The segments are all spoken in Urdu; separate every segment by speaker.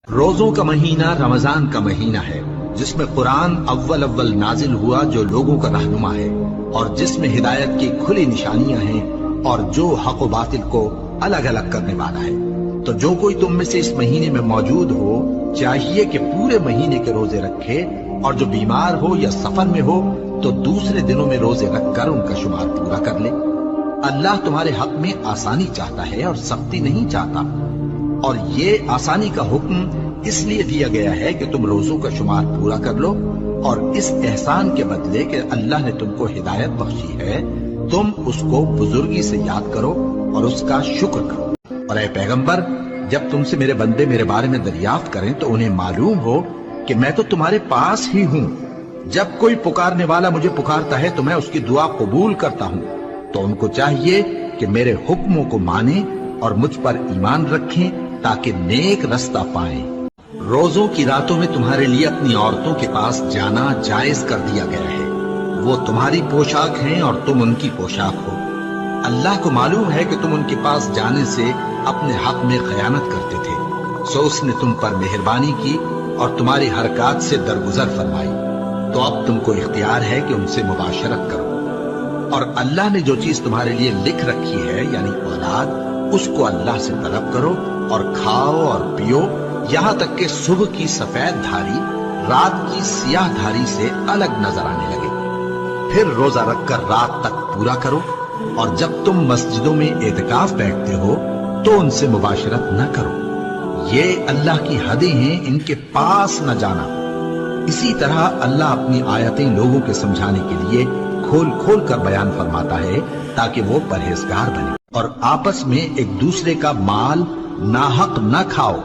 Speaker 1: روزوں کا مہینہ رمضان کا مہینہ ہے، جس میں قرآن اول نازل ہوا، جو لوگوں کا رہنما ہے اور جس میں ہدایت کی کھلی نشانیاں ہیں اور جو حق و باطل کو الگ الگ کرنے والا ہے۔ تو جو کوئی تم میں سے اس مہینے میں موجود ہو چاہیے کہ پورے مہینے کے روزے رکھے، اور جو بیمار ہو یا سفر میں ہو تو دوسرے دنوں میں روزے رکھ کر ان کا شمار پورا کر لے۔ اللہ تمہارے حق میں آسانی چاہتا ہے اور سختی نہیں چاہتا، اور یہ آسانی کا حکم اس لیے دیا گیا ہے کہ تم روزوں کا شمار پورا کر لو، اور اس احسان کے بدلے کہ اللہ نے تم کو ہدایت بخشی ہے تم اس کو بزرگی سے یاد کرو اور اس کا شکر کرو۔ اور اے پیغمبر، جب تم سے میرے بندے میرے بارے میں دریافت کریں تو انہیں معلوم ہو کہ میں تو تمہارے پاس ہی ہوں۔ جب کوئی پکارنے والا مجھے پکارتا ہے تو میں اس کی دعا قبول کرتا ہوں۔ تو ان کو چاہیے کہ میرے حکموں کو مانیں اور مجھ پر ایمان رکھیں تاکہ نیک رستہ پائیں۔ روزوں کی راتوں میں تمہارے لیے اپنی عورتوں کے پاس جانا جائز کر دیا گیا ہے۔ وہ تمہاری پوشاک ہیں اور تم ان کی پوشاک ہو۔ اللہ کو معلوم ہے کہ تم ان کے پاس جانے سے اپنے حق میں خیانت کرتے تھے، سو اس نے تم پر مہربانی کی اور تمہاری حرکات سے درگزر فرمائی۔ تو اب تم کو اختیار ہے کہ ان سے مباشرت کرو، اور اللہ نے جو چیز تمہارے لیے لکھ رکھی ہے یعنی اولاد، اس کو اللہ سے طلب کرو اور کھاؤ اور پیو، یہاں تک کہ صبح کی سفید دھاری رات کی سیاہ دھاری سے الگ نظر آنے لگے۔ پھر روزہ رکھ کر رات تک پورا کرو، اور جب تم مسجدوں میں اعتکاف بیٹھتے ہو تو ان سے مباشرت نہ کرو، یہ اللہ کی حدیں ہیں، ان کے پاس نہ جانا۔ اسی طرح اللہ اپنی آیتیں لوگوں کے سمجھانے کے لیے کھول کھول کر بیان فرماتا ہے تاکہ وہ پرہیزگار بنے۔ اور آپس میں ایک دوسرے کا مال ناحق نہ کھاؤ،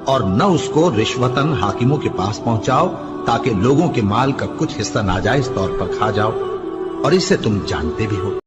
Speaker 1: اور نہ اس کو رشوتاً حاکموں کے پاس پہنچاؤ تاکہ لوگوں کے مال کا کچھ حصہ ناجائز طور پر کھا جاؤ، اور اسے تم جانتے بھی ہو۔